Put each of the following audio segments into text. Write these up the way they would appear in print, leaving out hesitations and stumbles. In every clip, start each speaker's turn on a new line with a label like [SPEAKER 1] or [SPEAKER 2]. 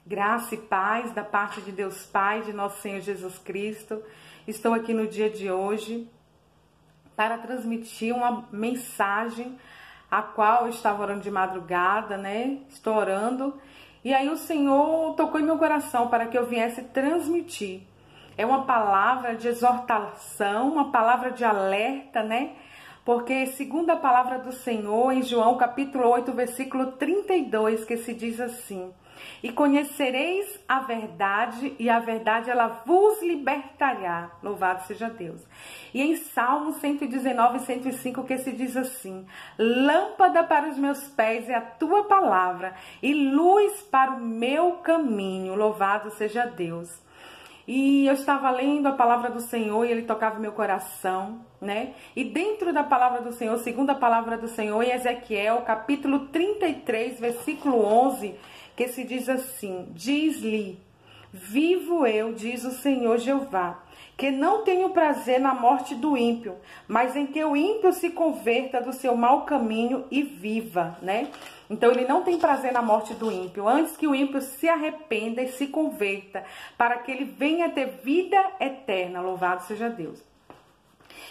[SPEAKER 1] Graça e paz da parte de Deus Pai, de nosso Senhor Jesus Cristo. Estou aqui no dia de hoje para transmitir uma mensagem a qual eu estava orando de madrugada, né? Estou orando e aí o Senhor tocou em meu coração para que eu viesse transmitir. É uma palavra de exortação, uma palavra de alerta, né? Porque segundo a palavra do Senhor, em João capítulo 8, versículo 32, que se diz assim: e conhecereis a verdade, e a verdade ela vos libertará. Louvado seja Deus. E em Salmo 119, 105, que se diz assim: lâmpada para os meus pés é a tua palavra, e luz para o meu caminho. Louvado seja Deus. E eu estava lendo a palavra do Senhor e ele tocava meu coração, né? E dentro da palavra do Senhor, segundo a palavra do Senhor, em Ezequiel, capítulo 33, versículo 11, que se diz assim: diz-lhe, vivo eu, diz o Senhor Jeová, que não tenho prazer na morte do ímpio, mas em que o ímpio se converta do seu mau caminho e viva, né? Então ele não tem prazer na morte do ímpio, antes que o ímpio se arrependa e se converta, para que ele venha ter vida eterna. Louvado seja Deus.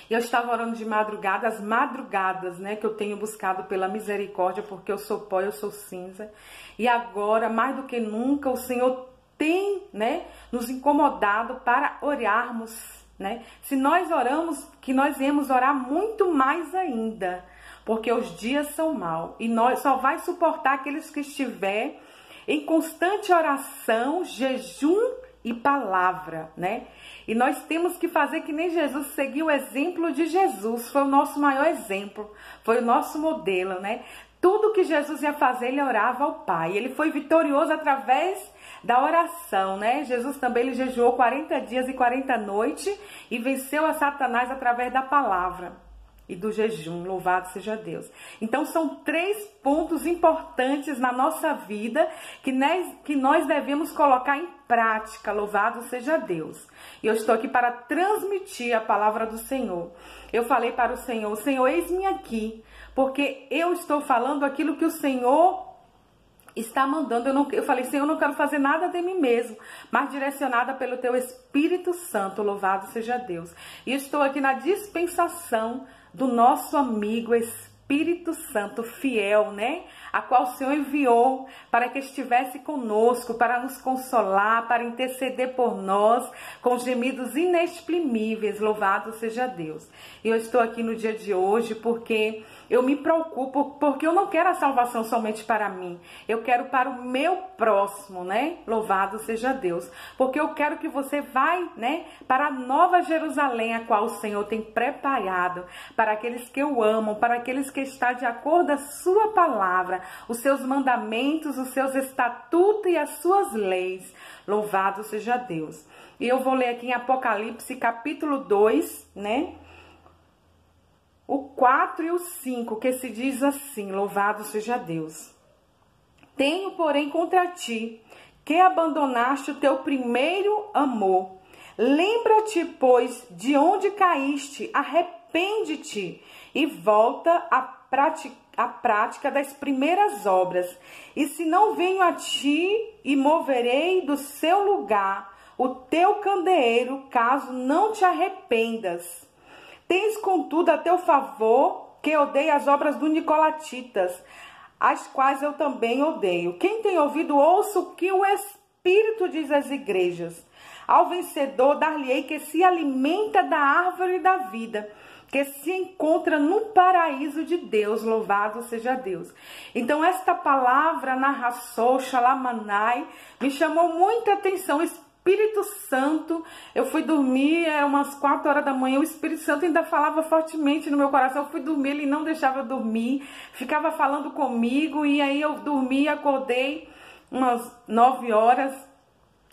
[SPEAKER 1] Eu estava orando de madrugada, as madrugadas, né, que eu tenho buscado pela misericórdia, porque eu sou pó, eu sou cinza. E agora, mais do que nunca, o Senhor tem, né, nos incomodado para orarmos, né? Se nós oramos, que nós iremos orar muito mais ainda, porque os dias são maus. E nós só vai suportar aqueles que estiver em constante oração, jejum e palavra, né? E nós temos que fazer que nem Jesus, seguir o exemplo de Jesus. Foi o nosso maior exemplo, foi o nosso modelo, né? Tudo que Jesus ia fazer, ele orava ao Pai. Ele foi vitorioso através da oração, né? Jesus também ele jejuou 40 dias e 40 noites e venceu a Satanás através da palavra e do jejum. Louvado seja Deus. Então são 3 pontos importantes na nossa vida que nós devemos colocar em prática. Louvado seja Deus. E eu estou aqui para transmitir a palavra do Senhor. Eu falei para o Senhor: Senhor, eis-me aqui, porque eu estou falando aquilo que o Senhor está mandando. Eu falei: Senhor, eu não quero fazer nada de mim mesmo, mas direcionada pelo teu Espírito Santo. Louvado seja Deus. E estou aqui na dispensação do nosso amigo Espírito Santo fiel, né? A qual o Senhor enviou para que estivesse conosco, para nos consolar, para interceder por nós com gemidos inexprimíveis. Louvado seja Deus. E eu estou aqui no dia de hoje porque eu me preocupo, porque eu não quero a salvação somente para mim. Eu quero para o meu próximo, né? Louvado seja Deus. Porque eu quero que você vá, né, para a nova Jerusalém, a qual o Senhor tem preparado para aqueles que o amam, para aqueles que estão de acordo com a sua palavra, os seus mandamentos, os seus estatutos e as suas leis. Louvado seja Deus. E eu vou ler aqui em Apocalipse capítulo 2, né? O 4 e o 5, que se diz assim: louvado seja Deus. Tenho, porém, contra ti, que abandonaste o teu primeiro amor. Lembra-te, pois, de onde caíste, arrepende-te e volta à prática das primeiras obras. E se não venho a ti e moverei do seu lugar o teu candeeiro, caso não te arrependas. Tens, contudo, a teu favor que odeio as obras dos Nicolatitas, as quais eu também odeio. Quem tem ouvido, ouça o que o Espírito diz às igrejas. Ao vencedor dar-lhe-ei que se alimenta da árvore da vida, que se encontra no paraíso de Deus. Louvado seja Deus. Então esta palavra, narração, xalamanai, me chamou muita atenção. Espírito Santo, eu fui dormir, era umas 4 horas da manhã, o Espírito Santo ainda falava fortemente no meu coração. Eu fui dormir, ele não deixava eu dormir, ficava falando comigo, e aí eu dormi, acordei umas 9 horas,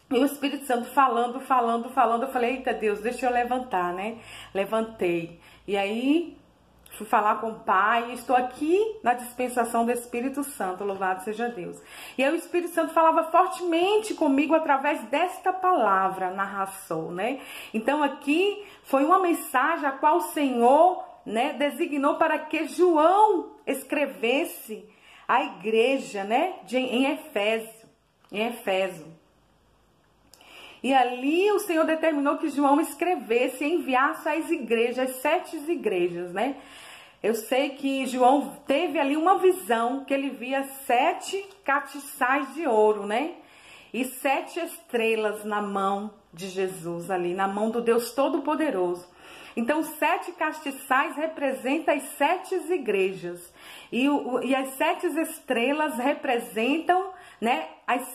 [SPEAKER 1] e o Espírito Santo falando, eu falei: eita Deus, deixa eu levantar, né? Levantei, e aí fui falar com o Pai, estou aqui na dispensação do Espírito Santo, louvado seja Deus. E aí o Espírito Santo falava fortemente comigo através desta palavra, narração, né? Então aqui foi uma mensagem a qual o Senhor, né, designou para que João escrevesse a igreja, né, em Efésio. em Éfeso. E ali o Senhor determinou que João escrevesse e enviasse às igrejas, às 7 igrejas, né? Eu sei que João teve ali uma visão, que ele via 7 castiçais de ouro, né? E 7 estrelas na mão de Jesus ali, na mão do Deus Todo-Poderoso. Então, 7 castiçais representam as 7 igrejas. E as 7 estrelas representam, né,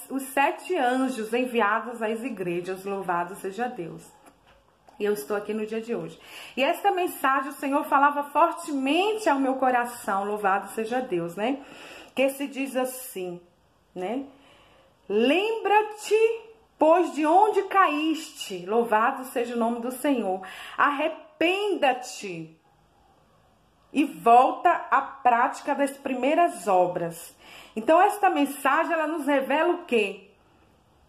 [SPEAKER 1] os 7 anjos enviados às igrejas. Louvado seja Deus. E eu estou aqui no dia de hoje. E esta mensagem o Senhor falava fortemente ao meu coração. Louvado seja Deus, né? Que se diz assim, né? Lembra-te, pois, de onde caíste. Louvado seja o nome do Senhor. Arrependa-te e volta à prática das primeiras obras. Então, esta mensagem, ela nos revela o quê?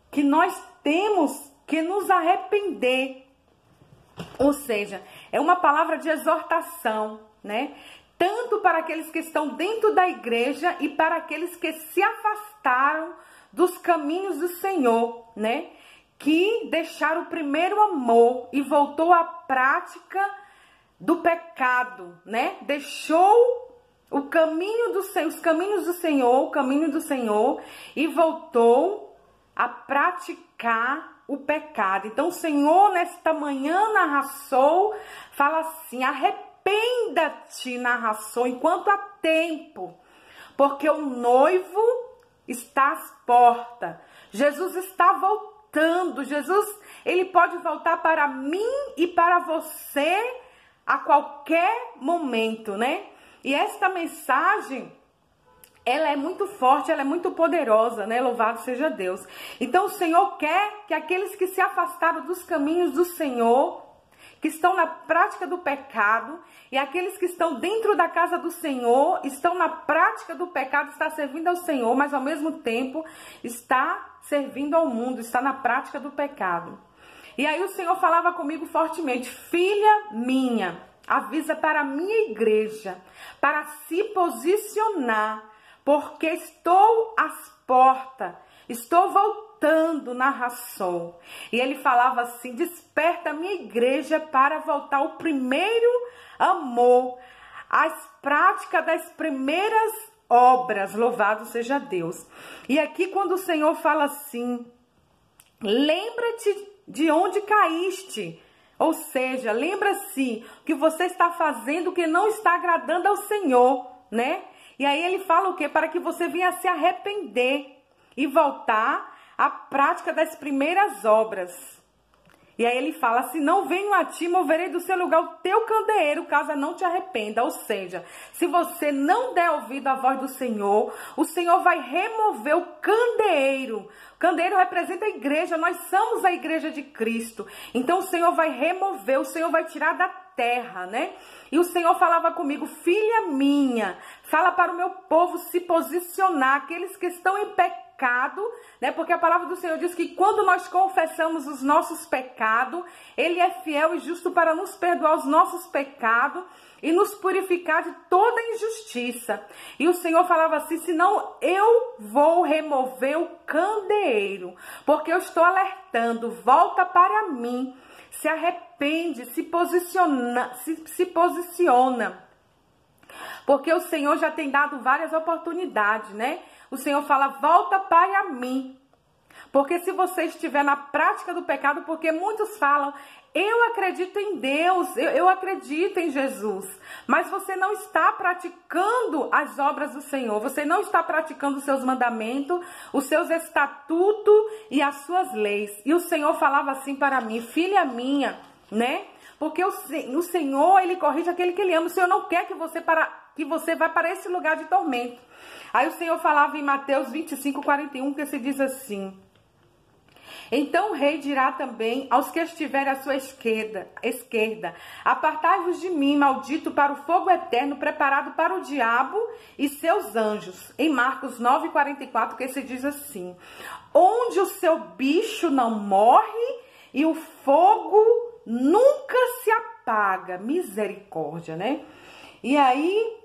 [SPEAKER 1] Que nós temos que nos arrepender. Ou seja, é uma palavra de exortação, né? Tanto para aqueles que estão dentro da igreja e para aqueles que se afastaram dos caminhos do Senhor, né? Que deixaram o primeiro amor e voltou à prática do pecado, né? Deixou o caminho os caminhos do Senhor, o caminho do Senhor, e voltou a praticar o pecado. Então o Senhor nesta manhã narração fala assim: arrependa-te, narração, enquanto há tempo, porque o noivo está às portas. Jesus está voltando. Jesus, ele pode voltar para mim e para você a qualquer momento, né? E esta mensagem, ela é muito forte, ela é muito poderosa, né? Louvado seja Deus. Então o Senhor quer que aqueles que se afastaram dos caminhos do Senhor, que estão na prática do pecado, e aqueles que estão dentro da casa do Senhor, estão na prática do pecado, está servindo ao Senhor, mas ao mesmo tempo está servindo ao mundo, está na prática do pecado. E aí o Senhor falava comigo fortemente: filha minha, avisa para a minha igreja, para se posicionar, porque estou às portas, estou voltando, narração. E ele falava assim: desperta a minha igreja para voltar ao primeiro amor, às práticas das primeiras obras. Louvado seja Deus. E aqui quando o Senhor fala assim: lembra-te de onde caíste. Ou seja, lembra-se que você está fazendo que não está agradando ao Senhor, né? E aí ele fala o quê? Para que você venha se arrepender e voltar à prática das primeiras obras. E aí ele fala: se não venho a ti, moverei do seu lugar o teu candeeiro, caso não te arrependa. Ou seja, se você não der ouvido à voz do Senhor, o Senhor vai remover o candeeiro. O candeeiro representa a igreja, nós somos a igreja de Cristo. Então o Senhor vai remover, o Senhor vai tirar da terra, né? E o Senhor falava comigo: filha minha, fala para o meu povo se posicionar, aqueles que estão em pecado, né? Porque a palavra do Senhor diz que quando nós confessamos os nossos pecados, Ele é fiel e justo para nos perdoar os nossos pecados e nos purificar de toda injustiça. E o Senhor falava assim: senão eu vou remover o candeeiro, porque eu estou alertando, volta para mim, se arrepende, se posiciona. Porque o Senhor já tem dado várias oportunidades, né? O Senhor fala: volta para mim. Porque se você estiver na prática do pecado, porque muitos falam: eu acredito em Deus, eu acredito em Jesus, mas você não está praticando as obras do Senhor, você não está praticando os seus mandamentos, os seus estatutos e as suas leis. E o Senhor falava assim para mim: filha minha, né? Porque o Senhor, Ele corrige aquele que Ele ama. O Senhor não quer que você vá para esse lugar de tormento. Aí o Senhor falava em Mateus 25:41, que se diz assim: então o rei dirá também aos que estiverem à sua esquerda: apartai-vos de mim, maldito, para o fogo eterno preparado para o diabo e seus anjos. Em Marcos 9:44, que se diz assim: onde o seu bicho não morre e o fogo nunca se apaga. Misericórdia, né? E aí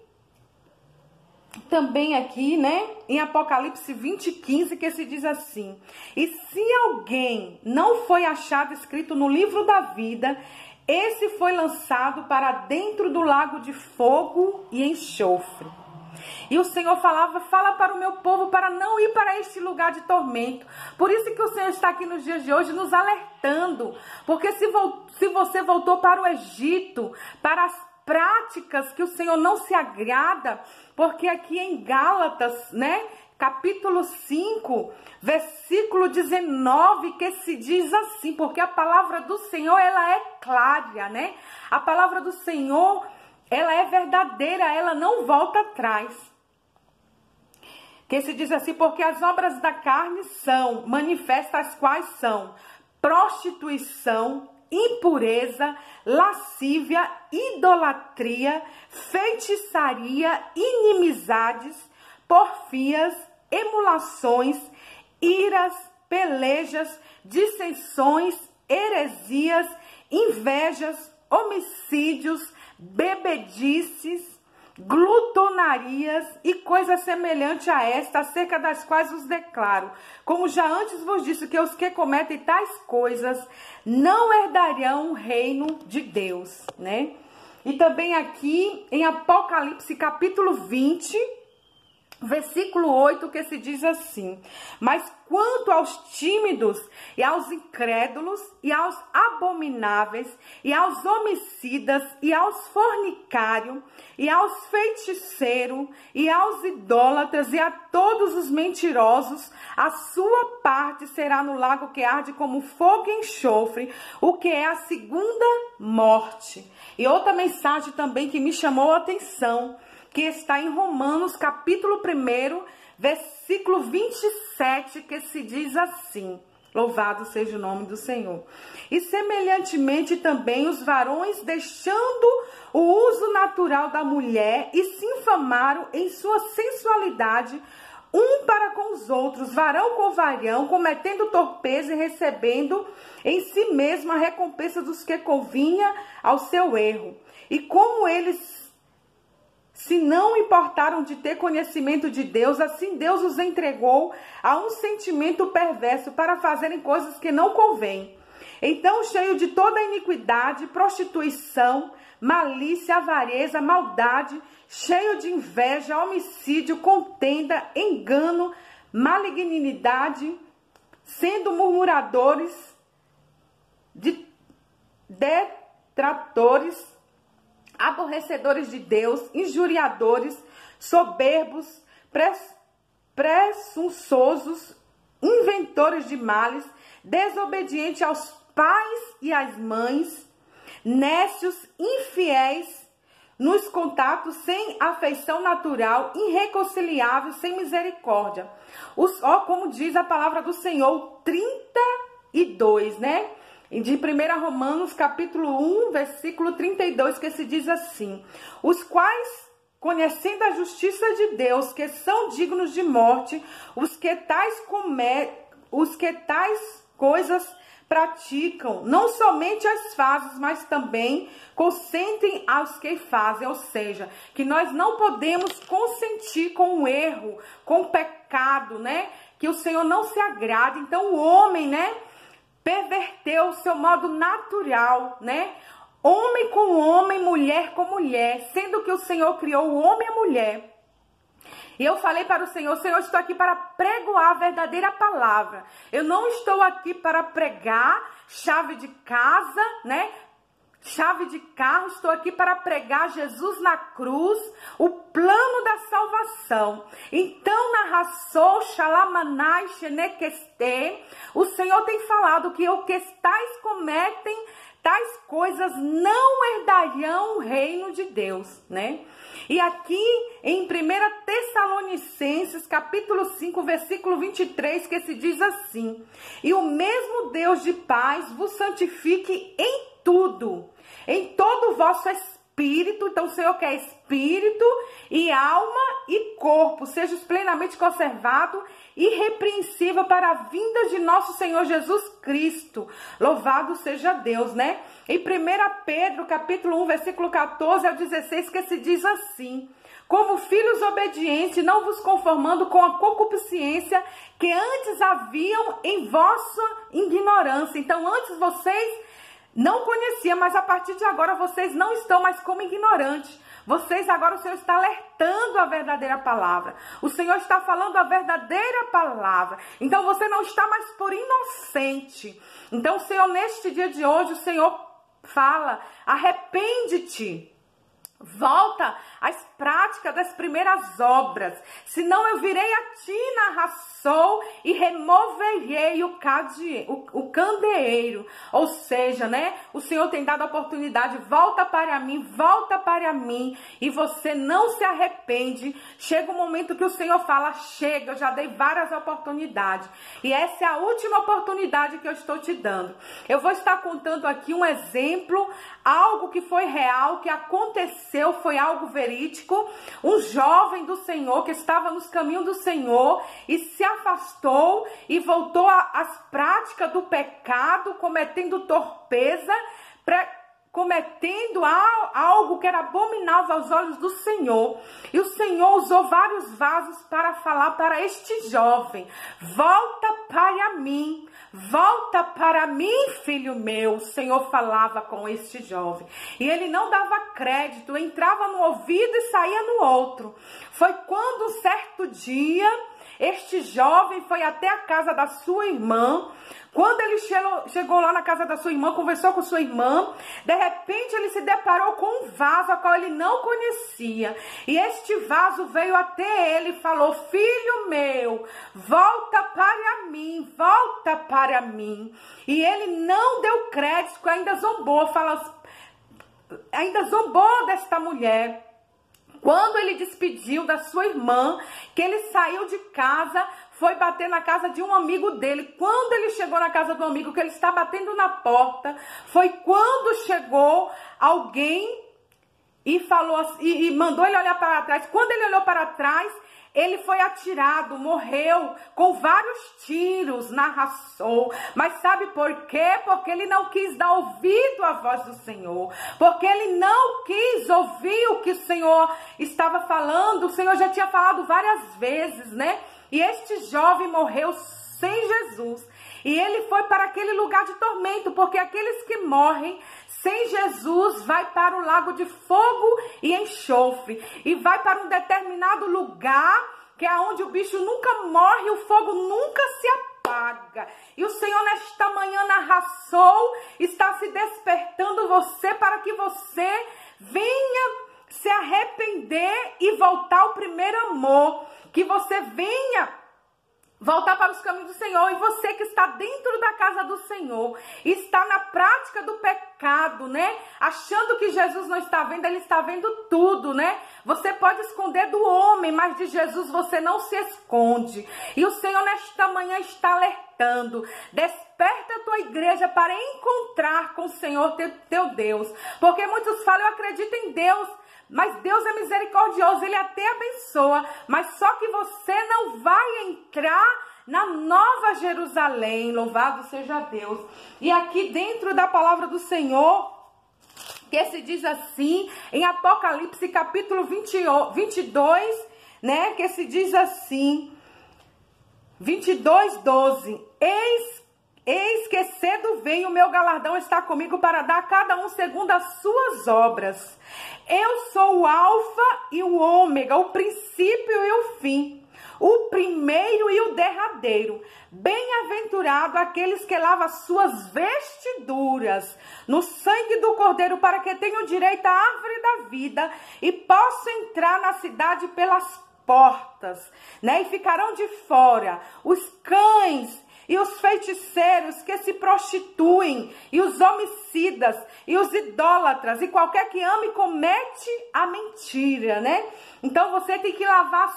[SPEAKER 1] também aqui, né, em Apocalipse 20:15, que se diz assim: e se alguém não foi achado escrito no livro da vida, esse foi lançado para dentro do lago de fogo e enxofre. E o Senhor fala para o meu povo para não ir para este lugar de tormento. Por isso que o Senhor está aqui nos dias de hoje nos alertando. Porque se você voltou para o Egito, para as práticas que o Senhor não se agrada, porque aqui em Gálatas, né, capítulo 5, versículo 19, que se diz assim, porque a palavra do Senhor, ela é clara, né? A palavra do Senhor, ela é verdadeira, ela não volta atrás. Que se diz assim, porque as obras da carne são manifestas, quais são: prostituição, impureza, lascívia, idolatria, feitiçaria, inimizades, porfias, emulações, iras, pelejas, dissensões, heresias, invejas, homicídios, bebedices, glutonarias e coisas semelhantes a esta, acerca das quais vos declaro, como já antes vos disse, que os que cometem tais coisas não herdarão o reino de Deus, né? E também aqui em Apocalipse capítulo 20, versículo 8, que se diz assim: mas quanto aos tímidos e aos incrédulos e aos abomináveis e aos homicidas e aos fornicários e aos feiticeiros e aos idólatras e a todos os mentirosos, a sua parte será no lago que arde como fogo e enxofre, o que é a segunda morte. E outra mensagem também que me chamou a atenção, que está em Romanos, capítulo 1, versículo 27, que se diz assim: louvado seja o nome do Senhor. E semelhantemente também os varões, deixando o uso natural da mulher, e se infamaram em sua sensualidade, um para com os outros, varão com varão, cometendo torpeza e recebendo em si mesmo a recompensa dos que convinha ao seu erro. E como eles se não importaram de ter conhecimento de Deus, assim Deus os entregou a um sentimento perverso para fazerem coisas que não convêm. Então, cheio de toda iniquidade, prostituição, malícia, avareza, maldade, cheio de inveja, homicídio, contenda, engano, malignidade, sendo murmuradores, detratores, aborrecedores de Deus, injuriadores, soberbos, presunçosos, inventores de males, desobedientes aos pais e às mães, nécios, infiéis nos contatos, sem afeição natural, irreconciliáveis, sem misericórdia. Como diz a palavra do Senhor, 32, né? De 1 Romanos, capítulo 1, versículo 32, que se diz assim: os quais, conhecendo a justiça de Deus, que são dignos de morte, os que tais coisas praticam, não somente as fazem, mas também consentem aos que fazem. Ou seja, que nós não podemos consentir com o erro, com o pecado, né? Que o Senhor não se agrada. Então o homem, né, perverteu o seu modo natural, né? Homem com homem, mulher com mulher, sendo que o Senhor criou o homem e a mulher. E eu falei para o Senhor: Senhor, estou aqui para pregoar a verdadeira palavra. Eu não estou aqui para pregar chave de casa, né? Chave de carro. Estou aqui para pregar Jesus na cruz, o plano da salvação. Então, na Rassou, Xalamanai, Xenequeste, o Senhor tem falado que o que tais cometem tais coisas não herdarão o reino de Deus, né? E aqui em 1 Tessalonicenses, capítulo 5, versículo 23, que se diz assim: e o mesmo Deus de paz vos santifique em tudo, em todo o vosso espírito. Então o Senhor quer espírito e alma e corpo sejam plenamente conservados, irrepreensível para a vinda de nosso Senhor Jesus Cristo. Louvado seja Deus, né? Em 1 Pedro, capítulo 1, versículo 14 ao 16, que se diz assim: como filhos obedientes, não vos conformando com a concupiscência que antes haviam em vossa ignorância. Então, antes vocês não conheciam, mas a partir de agora vocês não estão mais como ignorantes. Vocês agora, o Senhor está alertando a verdadeira palavra. O Senhor está falando a verdadeira palavra. Então você não está mais por inocente. Então o Senhor, neste dia de hoje, o Senhor fala: arrepende-te. Volta às práticas das primeiras obras, senão eu virei a ti na raçou e removerei o candeeiro. Ou seja, né? O Senhor tem dado a oportunidade, volta para mim, e você não se arrepende. Chega um momento que o Senhor fala: chega, eu já dei várias oportunidades, e essa é a última oportunidade que eu estou te dando. Eu vou estar contando aqui um exemplo, algo que foi real, que aconteceu, foi algo verídico. Um jovem do Senhor que estava nos caminhos do Senhor e se afastou e voltou às práticas do pecado, cometendo torpeza, cometendo algo que era abominável aos olhos do Senhor. E o Senhor usou vários vasos para falar para este jovem: volta para mim. Volta para mim, filho meu. O Senhor falava com este jovem. E ele não dava crédito, entrava no ouvido e saía no outro. Foi quando um certo dia este jovem foi até a casa da sua irmã. Quando ele chegou lá na casa da sua irmã, conversou com sua irmã, de repente ele se deparou com um vaso a qual ele não conhecia. E este vaso veio até ele e falou: filho meu, volta para mim, volta para mim. E ele não deu crédito, ainda zombou desta mulher. Quando ele despediu da sua irmã, que ele saiu de casa, foi bater na casa de um amigo dele. Quando ele chegou na casa do amigo, que ele está batendo na porta, foi quando chegou alguém e falou e mandou ele olhar para trás. Quando ele olhou para trás, ele foi atirado, morreu com vários tiros na raçou. Mas sabe por quê? Porque ele não quis dar ouvido à voz do Senhor. Porque ele não quis ouvir o que o Senhor estava falando. O Senhor já tinha falado várias vezes, né? E este jovem morreu sem Jesus. E ele foi para aquele lugar de tormento, porque aqueles que morrem sem Jesus vai para o lago de fogo e enxofre. E vai para um determinado lugar, que é onde o bicho nunca morre, o fogo nunca se apaga. E o Senhor nesta manhã na raçou está se despertando você para que você venha se arrepender e voltar ao primeiro amor. Que você venha voltar para os caminhos do Senhor. E você que está dentro da casa do Senhor, está na prática do pecado, né? Achando que Jesus não está vendo, Ele está vendo tudo, né? Você pode esconder do homem, mas de Jesus você não se esconde. E o Senhor nesta manhã está alertando: desperta a tua igreja para encontrar com o Senhor teu Deus. Porque muitos falam: eu acredito em Deus. Mas Deus é misericordioso, Ele até abençoa, mas só que você não vai entrar na Nova Jerusalém. Louvado seja Deus. E aqui dentro da palavra do Senhor, que se diz assim, em Apocalipse capítulo 22, né, que se diz assim, 22:12, Eis que cedo vem, o meu galardão está comigo para dar a cada um segundo as suas obras. Eu sou o alfa e o ômega, o princípio e o fim, o primeiro e o derradeiro. Bem-aventurado aqueles que lavam as suas vestiduras no sangue do Cordeiro, para que tenham direito à árvore da vida e possam entrar na cidade pelas portas, né? E ficarão de fora os cães e os feiticeiros que se prostituem, e os homicidas, e os idólatras, e qualquer que ame comete a mentira, né? Então você tem que lavar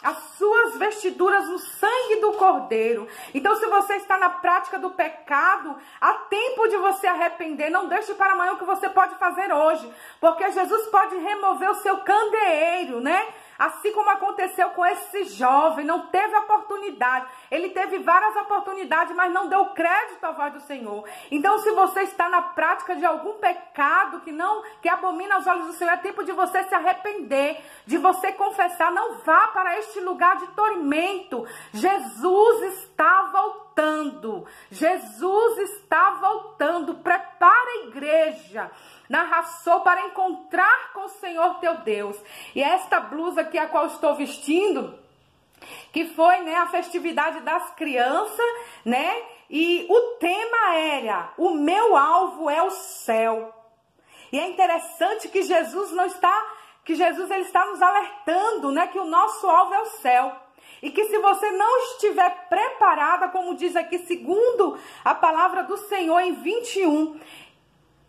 [SPEAKER 1] as suas vestiduras no sangue do Cordeiro. Então, se você está na prática do pecado, há tempo de você arrepender. Não deixe para amanhã o que você pode fazer hoje, porque Jesus pode remover o seu candeeiro, né? Assim como aconteceu com esse jovem, não teve oportunidade. Ele teve várias oportunidades, mas não deu crédito à voz do Senhor. Então, se você está na prática de algum pecado que abomina aos olhos do Senhor, é tempo de você se arrepender, de você confessar. Não vá para este lugar de tormento. Jesus está voltando. Jesus está voltando. Prepara a igreja. Narração para encontrar com o Senhor teu Deus. E esta blusa aqui, a qual estou vestindo, que foi, né, a festividade das crianças, né? E o tema era: o meu alvo é o céu. E é interessante que Jesus ele está nos alertando, né, que o nosso alvo é o céu. E que se você não estiver preparada, como diz aqui, segundo a palavra do Senhor em 21,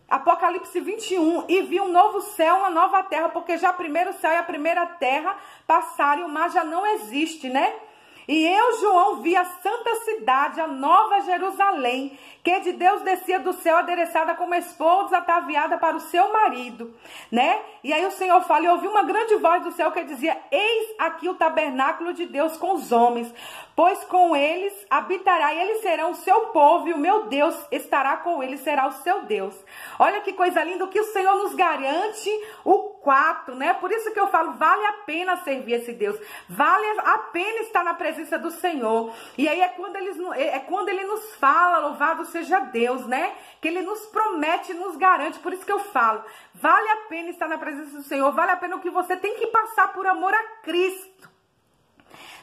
[SPEAKER 1] Apocalipse 21, e vi um novo céu, uma nova terra, porque já o primeiro céu e a primeira terra passaram e o mar já não existe, né? E eu, João, vi a santa cidade, a nova Jerusalém, que de Deus descia do céu, adereçada como esposa ataviada para o seu marido, né? E aí o Senhor fala: e ouvi uma grande voz do céu que dizia: eis aqui o tabernáculo de Deus com os homens, pois com eles habitará, e eles serão o seu povo, e o meu Deus estará com eles, será o seu Deus. Olha que coisa linda, o que o Senhor nos garante, o quarto, né? Por isso que eu falo, vale a pena servir esse Deus, vale a pena estar na presença do Senhor. E aí é quando ele nos fala, louvado seja Deus, né? Que ele nos promete, nos garante. Por isso que eu falo, vale a pena estar na presença do Senhor, vale a pena o que você tem que passar por amor a Cristo,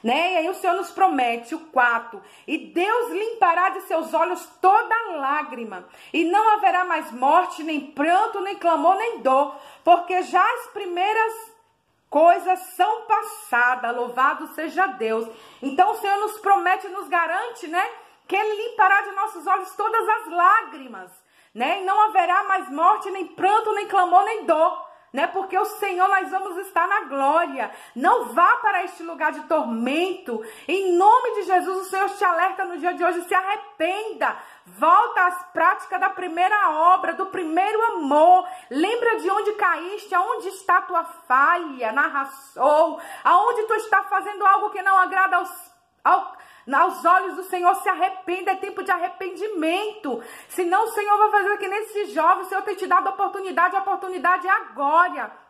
[SPEAKER 1] né? E aí o Senhor nos promete o quarto: e Deus limpará de seus olhos toda lágrima, e não haverá mais morte, nem pranto, nem clamor, nem dor, porque já as primeiras coisas são passadas. Louvado seja Deus. Então o Senhor nos promete, nos garante, né, que Ele limpará de nossos olhos todas as lágrimas, né? E não haverá mais morte, nem pranto, nem clamor, nem dor, né? Porque o Senhor, nós vamos estar na glória. Não vá para este lugar de tormento. Em nome de Jesus, o Senhor te alerta no dia de hoje: se arrependa. Volta às práticas da primeira obra, do primeiro amor. Lembra de onde caíste, aonde está a tua falha, narração, aonde tu está fazendo algo que não agrada aos olhos do Senhor. Se arrependa, é tempo de arrependimento. Senão o Senhor vai fazer que nesse jovem, o Senhor tem te dado a oportunidade é agora.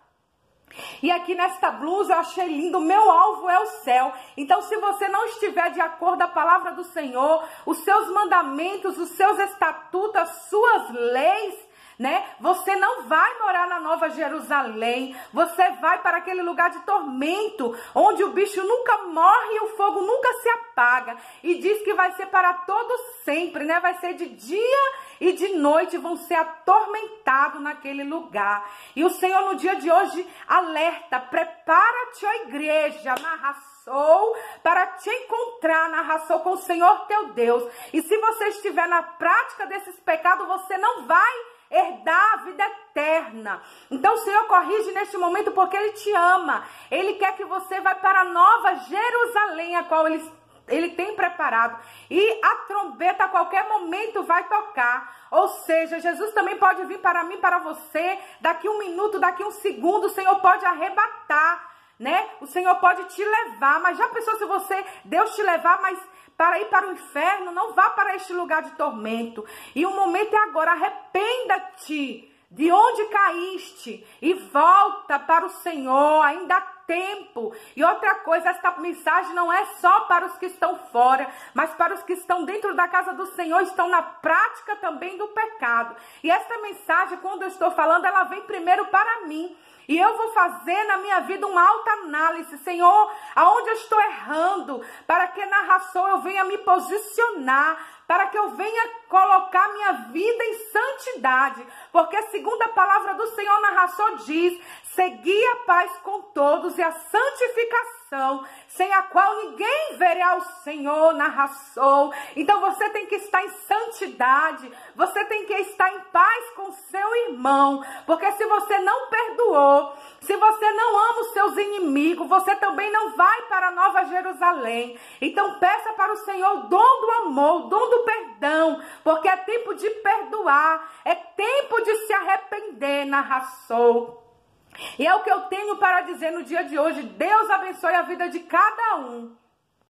[SPEAKER 1] E aqui nesta blusa eu achei lindo: o meu alvo é o céu. Então, se você não estiver de acordo com a palavra do Senhor, os seus mandamentos, os seus estatutos, as suas leis, né? Você não vai morar na Nova Jerusalém. Você vai para aquele lugar de tormento, onde o bicho nunca morre e o fogo nunca se apaga. E diz que vai ser para todo sempre, né? Vai ser de dia e de noite, vão ser atormentados naquele lugar. E o Senhor no dia de hoje alerta: prepara-te, ó igreja, narração, para te encontrar, narração com o Senhor teu Deus. E se você estiver na prática desses pecados, você não vai herdar a vida eterna. Então o Senhor corrige neste momento, porque Ele te ama. Ele quer que você vá para a Nova Jerusalém, a qual Ele tem preparado. E a trombeta a qualquer momento vai tocar. Ou seja, Jesus também pode vir para mim, para você. Daqui um minuto, daqui um segundo, o Senhor pode arrebatar, né? O Senhor pode te levar. Mas já pensou se Deus te levar, mas para ir para o inferno? Não vá para este lugar de tormento. E o momento é agora. Arrependa-te de onde caíste e volta para o Senhor. Ainda há tempo. E outra coisa, esta mensagem não é só para os que estão fora, mas para os que estão dentro da casa do Senhor, estão na prática também do pecado. E esta mensagem, quando eu estou falando, ela vem primeiro para mim. E eu vou fazer na minha vida uma autoanálise. Senhor, aonde eu estou errando? Para que na narração eu venha me posicionar, para que eu venha colocar minha vida em santidade. Porque segundo a palavra do Senhor, na narração diz: segui a paz com todos e a santificação, sem a qual ninguém verá o Senhor, narração. Então você tem que estar em santidade, você tem que estar em paz com seu irmão. Porque se você não perdoou, se você não ama os seus inimigos, você também não vai para a Nova Jerusalém. Então peça para o Senhor o dom do amor, o dom do perdão, porque é tempo de perdoar, é tempo de se arrepender, narração. E é o que eu tenho para dizer no dia de hoje. Deus abençoe a vida de cada um.